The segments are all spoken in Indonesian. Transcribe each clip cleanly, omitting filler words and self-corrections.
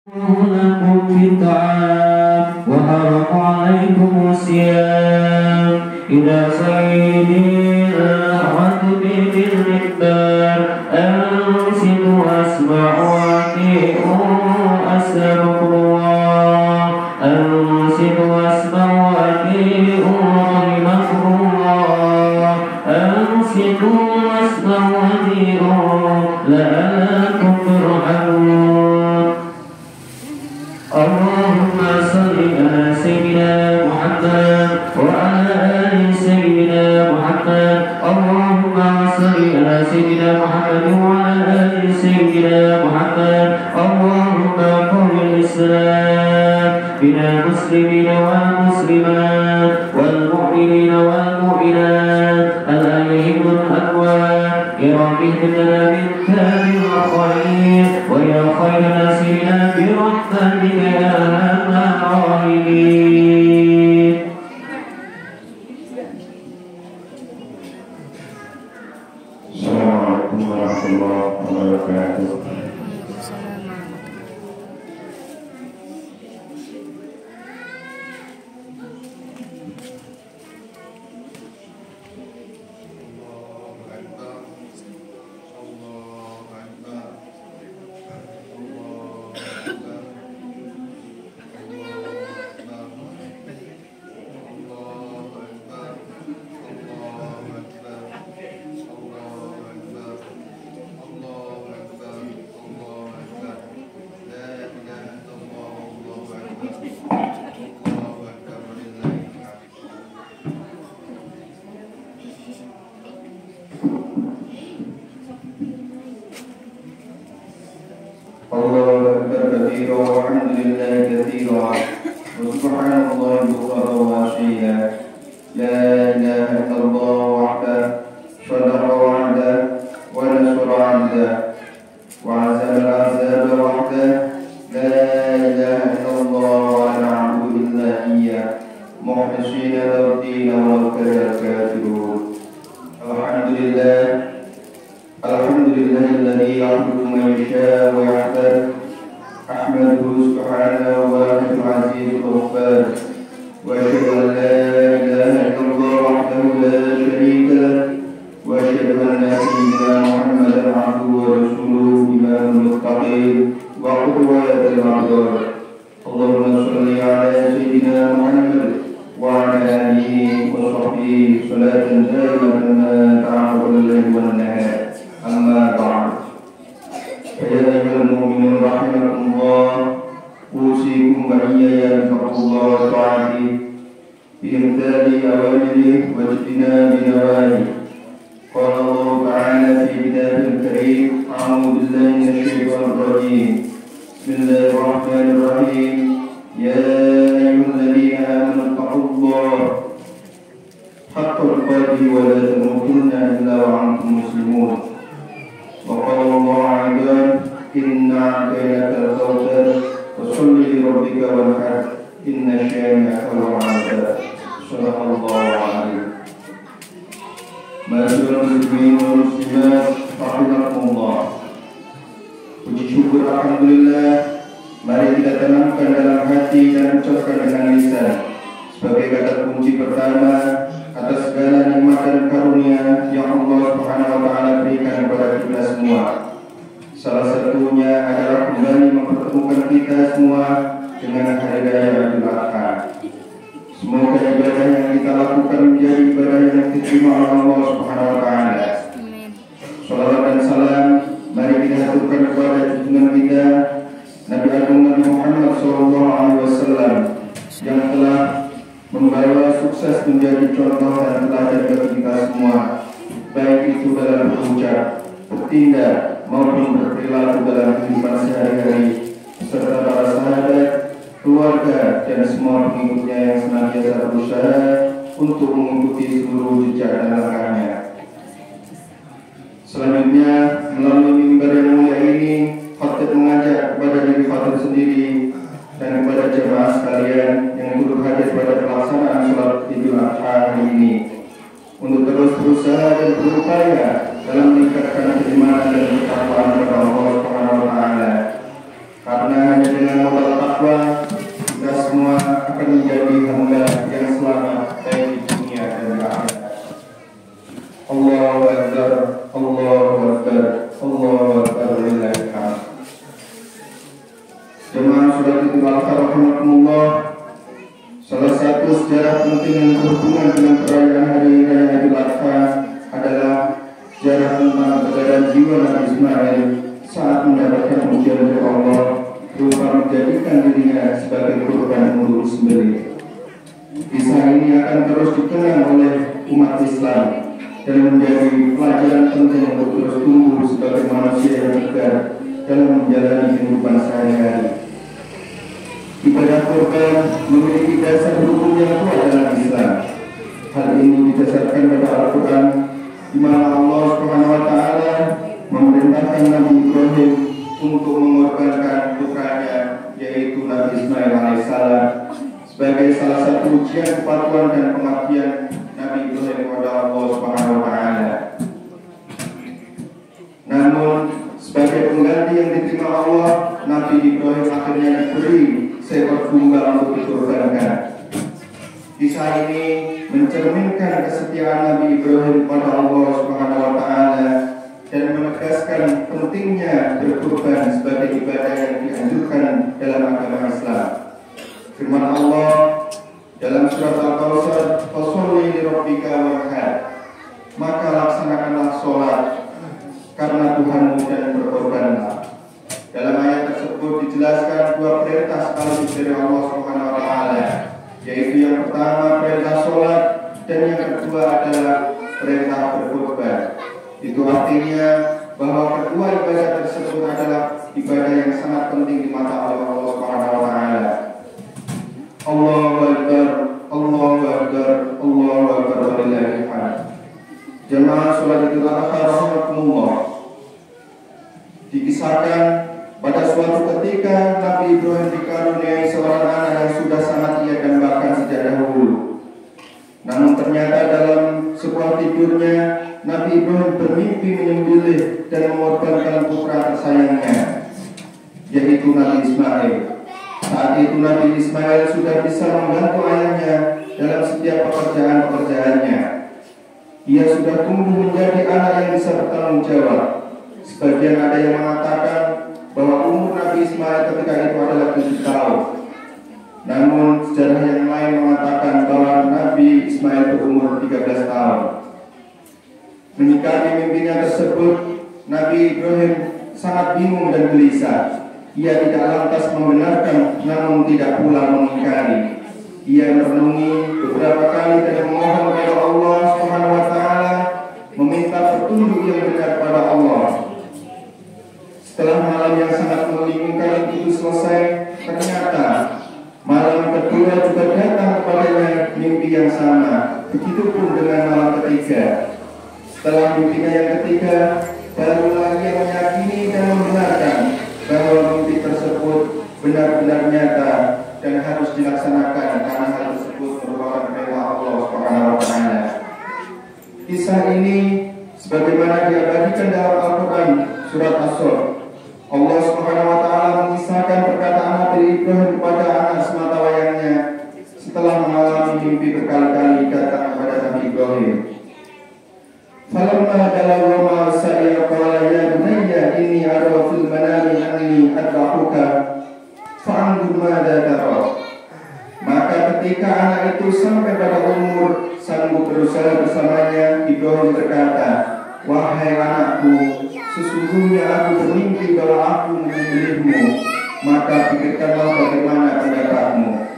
لكم في الطعام وحرم عليكم الصيام إلى صيد الحد بالمقدار أنصتوا واسمعوا وأطيعوا أستغفر الله أنصتوا واسمعوا وأطيعوا رحمكم الله أنصتوا واسمعوا وأطيعوا لعلكم ترحمون. اللهم صل على سيدنا محمد وعلى آل سيدنا محمد. اللهم صل على سيدنا محمد وعلى آل سيدنا محمد. اللهم قم الإسلام بنا المسلمين والمسلمات والمؤمنين والمؤمنات الأحياء والأموات يا رب اهدنا من تاب الخير ويا خير ناصرنا برحمتك يا أرحم الراحمين. Assalamualaikum warahmatullahi wabarakatuh. Allahu akbar kabira walhamdulillahi katsira wa subhanallahi bukratan wa ashiya. La ilaha illallah wahdahu shadaqa wa'dahu wa nasara 'abdahu wa 'azama al-'azaba wahdahu. La ilaha illallah wa la na'budu illa iyyahu mukhlisina lahu-d-din wa kariha al-kafirun. Alhamdulillah alladzi yahdi man yasha wa yahtadi. Ahmaduhu subhanahu wa ta'ala al-'aziz al-ghaffar wa asyhadu an la ilaha illallah wahdahu la syarika lahu wa asyhadu anna sayyidina Muhammadan 'abduhu wa rasuluhu imamul muttaqin wa qudwatul abrar. Allahumma shalli 'ala sayyidina Muhammad wa 'ala alihi wa sahbihi salatan daimatan la ta'khudhu al-layla wan nahar. Amma ba'd. Ya ayyuhal mu'minun rahimakumullah, usikum wa iyaya bittaqwallah wa ta'atihi bi imtithali awamirihi wa ijtinabi nawahihi. Qala Allah ta'ala fi kitabil karim, a'udzu billahi minasy syaithanir rajim. Bismillahirrahmanirrahim. Ya ayyuhalladzina amanu taqullaha haqqa tuqatih wa la tamutunna illa wa antum muslimun. وقال الله عز إنا أعطيناك الكوثر فصل لربك وانحر إن شانئك هو الأبتر. صدق الله العظيم. Masyaallah muslimin wal muslimat rahimakumullah. Puji syukur alhamdulillah mari kita tanamkan dalam hati dan ucapkan dengan lisan sebagai kata kunci pertama atas segala nikmat dan karunia yang Allah Subhanahu wa taala berikan kepada kita semua. Salah satunya adalah kembali mempertemukan kita semua dengan hari raya Idul Adha. Semoga ibadah yang kita lakukan menjadi ibadah yang diterima oleh Allah Subhanahu wa taala. Salawat dan salam mari kita haturkan kepada junjungan kita Nabi Agung Nabi Muhammad SAW yang telah membawa sukses menjadi contoh dan teladan bagi kita semua, baik itu dalam berucap, bertindak maupun berperilaku dalam kehidupan sehari-hari, serta para sahabat, keluarga dan semua pengikutnya yang senantiasa berusaha untuk mengikuti seluruh jejak dan langkahnya. Selanjutnya, melalui mimbar yang mulia ini, khatib mengajak kepada diri khatib sendiri dan kepada jemaah sekalian yang turut hadir pada pelaksanaan sholat Idul Adha hari ini untuk terus berusaha dan berupaya dalam meningkatkan keimanan dan ketakwaan kepada Allah Subhanahu wa taala. Karena hanya dengan dengan modal takwa kita semua akan menjadi hamba yang selamat baik di dunia dan di akhirat. Allahu Akbar, Allahu Akbar, Allahu Akbar, lillahil hamd. Jemaah salat Idul Adha rahimakumullah, salah satu sejarah penting yang berhubungan dengan perayaan hari raya Idul Adha adalah sejarah tentang keberadaan jiwa Nabi Ismail saat mendapatkan ujian dari Allah berupa menjadikan dirinya sebagai kurban untuk disembelih. Kisah ini akan terus dikenang oleh umat Islam dan menjadi pelajaran penting untuk terus tumbuh sebagai manusia yang tegar dalam menjalani kehidupan sehari-hari. Ibadah kurban memiliki dasar hukum yang kuat dalam Islam. Hal ini didasarkan pada Al-Quran, di mana Allah Subhanahu wa Ta'ala memerintahkan Nabi Ibrahim untuk mengorbankan putranya, yaitu Nabi Ismail alaihissalam, sebagai salah satu ujian kepatuhan dan pengabdian Nabi Ibrahim kepada Allah Subhanahu wa Ta'ala. Namun sebagai pengganti yang diterima Allah, Nabi Ibrahim akhirnya diberi seekor tunggal untuk dikorbankan. Kisah ini mencerminkan kesetiaan Nabi Ibrahim kepada Allah Subhanahu wa Ta'ala dan menegaskan pentingnya berkorban sebagai ibadah yang dianjurkan dalam agama Islam. Firman Allah dalam surat Al-Kautsar, "Fasholli li rabbika wanhar," maka laksanakanlah sholat karena Tuhanmu dan berkorbanlah. Dalam ayat tersebut dijelaskan dua perintah sekaligus dari Allah Subhanahu wa Ta'ala, yaitu yang pertama perintah sholat dan yang kedua adalah perintah berkorban. Itu artinya bahwa kedua ibadah tersebut adalah ibadah yang sangat penting di mata Allah Subhanahu wa Ta'ala. Allahu Akbar, Allahu Akbar, Allahu Akbar, walillahil hamd. Jemaah salat Idul Adha rahimakumullah, dikisahkan pada suatu ketika Nabi Ibrahim dikaruniai seorang anak yang sudah sangat ia dambakan sejak dahulu. Namun ternyata dalam sebuah tidurnya Nabi Ibrahim bermimpi menyembelih dan mengorbankan putra tersayangnya, yaitu Nabi Ismail. Saat itu Nabi Ismail sudah bisa membantu ayahnya dalam setiap pekerjaan-pekerjaannya. Ia sudah tumbuh menjadi anak yang bisa bertanggung jawab. Sebagian ada yang mengatakan bahwa umur Nabi Ismail ketika itu adalah 7 tahun. Namun sejarah yang lain mengatakan bahwa Nabi Ismail berumur 13 tahun. Menyikapi mimpinya tersebut, Nabi Ibrahim sangat bingung dan gelisah. Ia tidak lantas membenarkan, namun tidak pula mengingkari. Ia merenungi beberapa kali dan memohon kepada Allah Subhanahu wa Ta'ala, meminta petunjuk yang benar kepada Allah. Setelah malam yang sangat membingungkan itu selesai, ternyata malam kedua juga datang kepadanya mimpi yang sama. Begitupun dengan malam ketiga. Setelah mimpinya yang ketiga, barulah ia meyakini dan membenarkan bahwa mimpi tersebut benar-benar nyata dan harus dilaksanakan karena hal tersebut merupakan perintah Allah Subhanahu wa Ta'ala. Kisah ini sebagaimana diabadikan dalam Al-Quran surat As-Saff. Allah Subhanahu wa Ta'ala mengisahkan perkataan Nabi Ibrahim kepada anak semata wayangnya setelah mengalami mimpi berkali-kali datang kepada Nabi Ibrahim. Falamma balagha ma'as sa'i qala ya bunayya inni ara fil manami anni ad'uka fa'anzur madza tara. Maka ketika anak itu sampai pada umur sanggup berusaha bersamanya, Ibrahim berkata, "Wahai anakku, sesungguhnya aku bermimpi bahwa aku menyembelihmu, maka pikirkanlah bagaimana pendapatmu."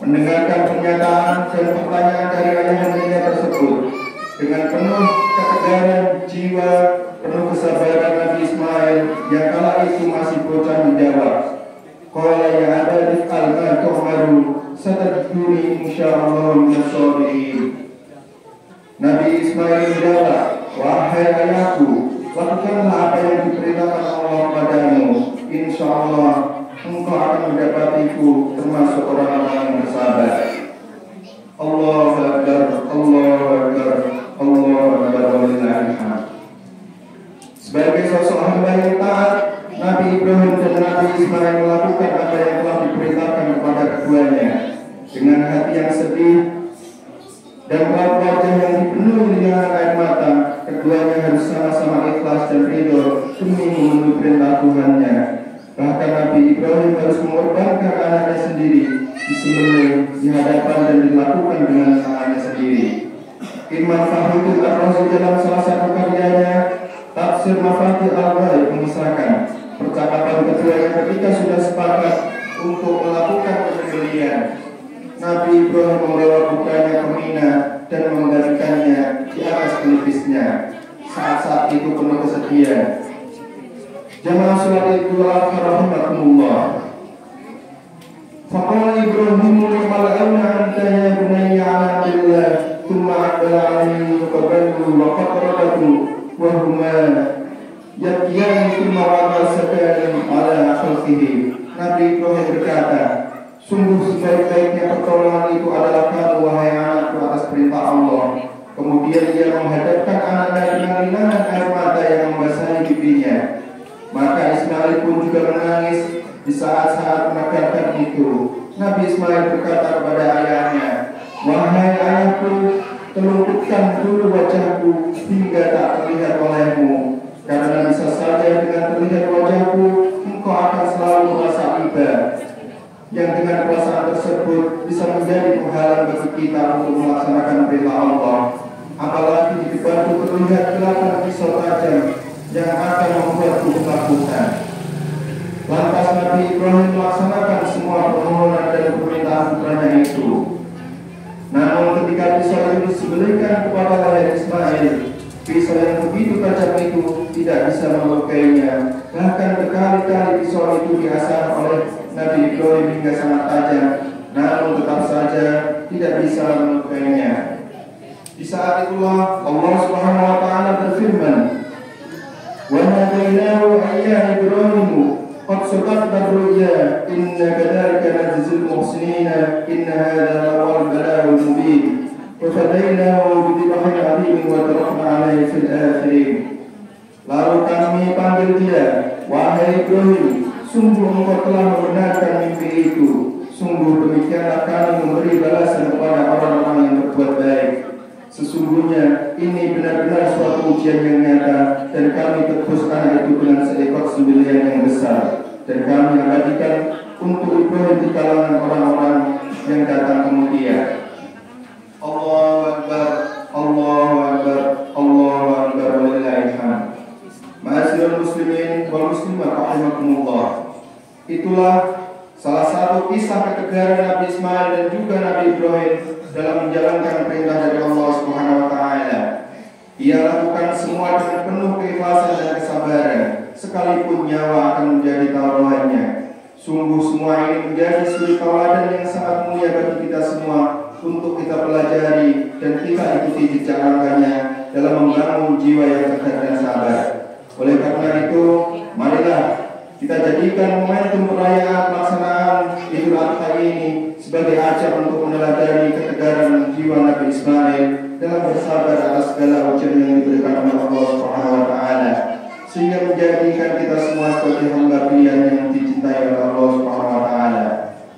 Mendengarkan pernyataan dan pertanyaan dari ayahandanya tersebut, dengan penuh ketegaran jiwa, penuh kesabaran Nabi Ismail yang kala itu masih bocah menjawab, "Qala ya abadi if'al ma tu'maru, satajiduni insyaallah minas shabirin." Nabi Ismail menjawab, "Wahai ayahku, lakukanlah apa yang diperintahkan Allah padamu. Insyaallah engkau akan mendapatiku termasuk orang-orang yang bersabar." Allahu Akbar, Allahu Akbar, Allahu Akbar, walillahil hamd. Sebagai sosok hamba yang taat, Nabi Ibrahim dan Nabi Ismail melakukan melakukan apa yang telah diperintahkan kepada keduanya. Dengan hati yang sedih dan wajah yang dipenuhi dengan air mata, keduanya harus sama-sama ikhlas dan ridho demi memenuhi perintah Tuhannya. Bahkan Nabi Ibrahim harus mengorbankan anaknya sendiri, disembelih di hadapan dan dilakukan dengan tangannya sendiri. Imam Fahruddin Ar-Razi dalam salah satu karyanya Tafsir Mafatih Al-Ghaib mengisahkan percakapan keduanya ketika sudah sepakat untuk melakukan penyembelihan. Nabi Ibrahim membawa putranya ke Mina dan menggalikannya di atas pelipisnya. Saat-saat itu penuh kesedihan. Jamaah sholat Idul Adha rahimakumullah. Faqala Ibrahim mala'ana anta ya bunayya ala billah thumma aqbala alayhi faqabalu wa qatrabatu wa huma yabkiyani thumma wada sakalan ala khalqihi. Nabi Ibrahim berkata, sungguh sebaik-baiknya pertolongan itu adalah kamu wahai anakku atas perintah Allah. Kemudian ia menghadapkan anaknya dengan linangan air mata yang membasahi pipinya. Maka Ismail pun juga menangis di saat-saat menegakkan itu. Nabi Ismail berkata kepada ayahnya, wahai ayahku, telungkupkan dulu wajahku hingga tak terlihat olehmu, karena bisa saja dengan terlihat wajahku engkau akan selalu merasa iba, yang dengan perasaan tersebut bisa menjadi penghalang bagi kita untuk melaksanakan perintah Allah. Apalagi dibantu terlihat 8 pisau tajam yang akan membuatku ketakutan. Lantas Nabi Ibrahim melaksanakan semua permohonan dan permintaan putranya itu. Namun ketika pisau itu disembelihkan kepada leher Ismail, pisau yang begitu tajam itu tidak bisa melukainya. Bahkan berkali-kali pisau itu diasah oleh Nabi Ibrahim hingga sangat tajam, namun tetap saja tidak bisa melukainya. Di saat itulah Allah Subhanahu wa taala berfirman, "Wa hadainahu ayya Ibrahim qad sadaqta ar-ru'ya inna kadzalika najzil muhsinina inna hadza lawal bala'ul mubin wa fadainahu bi dhibhin 'azim wa tarakna 'alaihi fil akhirin." Lalu kami panggil dia, wahai Ibrahim, sungguh engkau telah membenarkan mimpi itu. Sungguh demikianlah kami memberi balasan kepada orang-orang yang berbuat baik. Sesungguhnya ini benar-benar suatu ujian yang nyata, dan kami tebus anak itu dengan seekor sembelihan yang besar, dan kami abadikan untuk Ibrahim di kalangan orang-orang yang datang kemudian. Allahu Akbar, Allahu Akbar, Allahu Akbar, walillahil hamd. Ma'asyiral muslimin wal muslimat rahimakumullah. Itulah salah satu kisah ketegaran Nabi Ismail dan juga Nabi Ibrahim dalam menjalankan perintah dari Allah Subhanahu wa taala. Ia lakukan semua dengan penuh keikhlasan dan kesabaran, sekalipun nyawa akan menjadi taruhannya. Sungguh semua ini menjadi suri tauladan yang sangat mulia bagi kita semua untuk kita pelajari dan kita ikuti jejak langkahnya dalam membangun jiwa yang tegar dan sabar. Oleh karena itu, marilah kita jadikan momentum perayaan pelaksanaan Idul Adha ini sebagai ajang untuk meneladani ketegaran jiwa Nabi Ismail dalam bersabar atas segala ujian yang diberikan oleh Allah Subhanahu wa taala, sehingga menjadikan kita semua sebagai hamba pilihan yang dicintai oleh Allah Subhanahu wa taala.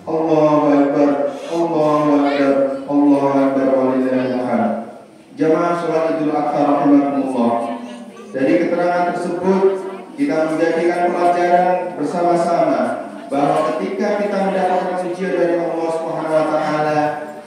Allahu Akbar, Allahu Akbar, Allahu Akbar, walillahil hamd. Jamaah sholat Idul Adha rahimakumullah. Dari keterangan tersebut kita menjadikan pelajaran bersama-sama bahwa ketika kita mendapatkan ujian dari Allah Subhanahu wa taala,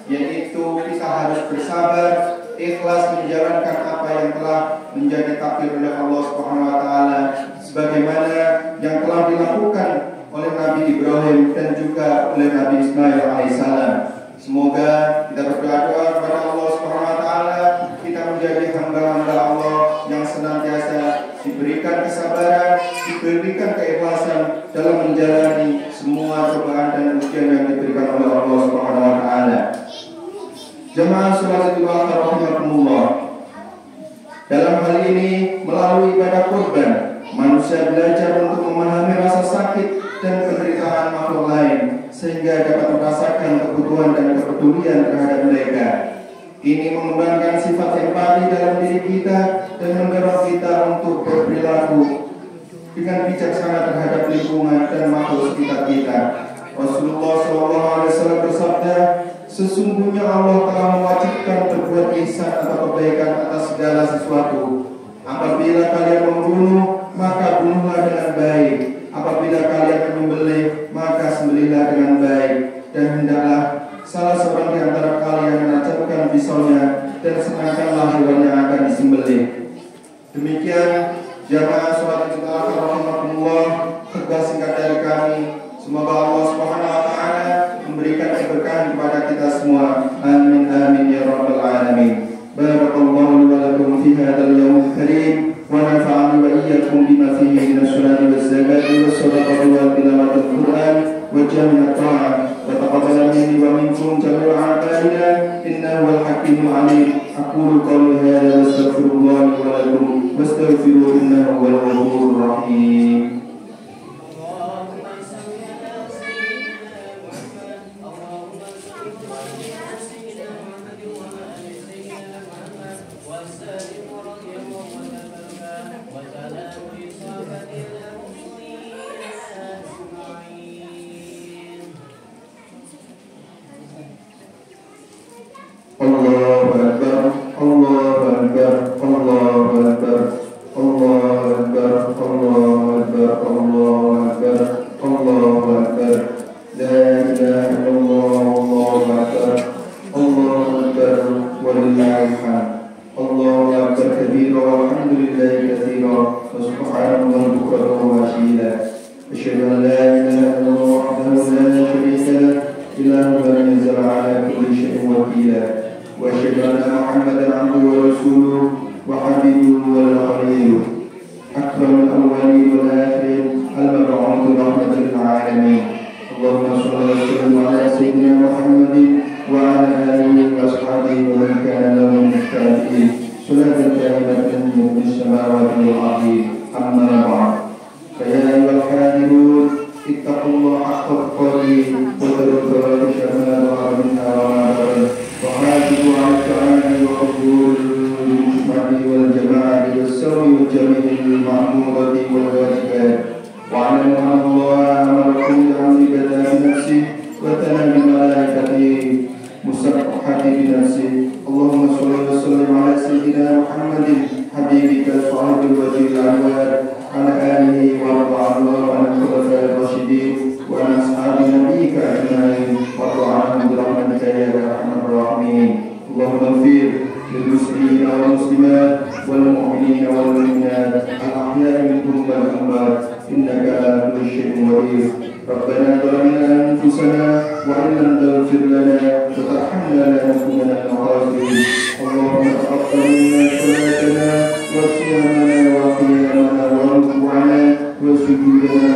yaitu kita harus bersabar, ikhlas menjalankan apa yang telah menjadi takdir oleh Allah Subhanahu wa taala, sebagaimana yang telah dilakukan oleh Nabi Ibrahim dan juga oleh Nabi Ismail alaihissalam. Semoga kita berdoa kepada Allah Subhanahu wa taala, kita menjadi hamba-hamba Allah yang senantiasa diberikan kesabaran, diberikan keikhlasan dalam menjalani semua cobaan dan ujian yang diberikan oleh Allah Subhanahu wa taala. Jemaah sholat Idul Adha rahimakumullah. Dalam hal ini, melalui ibadah kurban, manusia belajar untuk memahami rasa sakit dan penderitaan makhluk lain, sehingga dapat merasakan kebutuhan dan kepedulian terhadap mereka. Ini mengembangkan sifat empati dalam diri kita dan mendorong kita untuk berperilaku dengan bijaksana terhadap lingkungan dan makhluk sekitar kita. Rasulullah SAW bersabda, sesungguhnya Allah telah mewajibkan berbuat ihsan atau kebaikan atas segala sesuatu. Apabila kalian membunuh, maka bunuhlah dengan baik. Apabila kalian menyembelih, maka sembelihlah dengan baik. Dan hendaklah salah seorang di antara kalian menajamkan pisaunya dan senangkanlah hewan yang akan disembelih. Demikian jamaah sholat Jumat rahimakumullah, khutbah singkat dari kami. Semoga Allah Subhanahu wa taala memberikan keberkahan kepada kita semua. Amin amin ya rabbal alamin. Barakallahu li wa lakum fi hadzal yawmil karim wa nafa'ani wa iyyakum bima fihi min as-salati waz-zakati was-sadaqati wa tilawatil Qur'an wa jami'at ta'at. Wa taqabbal minni wa minkum jami'a a'malina innahu wal hakimul alim. Aqulu qawli hadza wa astaghfirullah li wa lakum wastaghfiruhu innahu wal ghafurur rahim. Allahu Akbar, Allahu Akbar, Allahu Akbar, Allahu Akbar, Allahu Akbar, Allahu Akbar, Allahu Akbar. La ilaha illallah, Allahu Akbar, Allahu Akbar, walillahil hamd. Allahu Akbar kabira walhamdulillahi katsira wa subhanallahi bukratan wa asila. Asyhadu an la ilaha illallah wahdahu la syarika lahu ilahu lam yazal ala kulli syai'in wakila. وأشهد أن محمدا عبده ورسوله وحبيبه وخليله أكرم الأولين والآخرين المبعوث رحمة للعالمين. اللهم صل وسلم على سيدنا محمد وعلى آله وأصحابه ومن كان لهم التابعين صلاة دائمة من السماوات والأرض. أما بعد فيا أيها الحاضرون اتقوا الله حق تقاته وذروا الفواحش ما ظهر منها وما بطن وحافظوا على التعالي وحضور الجمعة والجماعة والسوء والجميع المعمورة والواجبات. واعلموا أن الله أمركم بأمر بدأ بنفسه وثنى بملائكته مسبحة بنفسه. اللهم صل وسلم على سيدنا محمد حبيبك صاحب الوجه الأنوار على آله وارض عنه وعن الخلفاء الراشدين وعن أصحاب نبيك أجمعين وارض عنهم برحمتك يا أرحم الراحمين. اللهم اغفر للمسلمين والمسلمات والمؤمنين والمؤمنات الأحياء منهم والأموات إنك على كل شيء قدير. ربنا ظلمنا أنفسنا وإن لم تغفر لنا وترحمنا لنكونن من الخاسرين. اللهم تقبل منا صلاتنا وصيامنا وقيامنا وركوعنا وسجودنا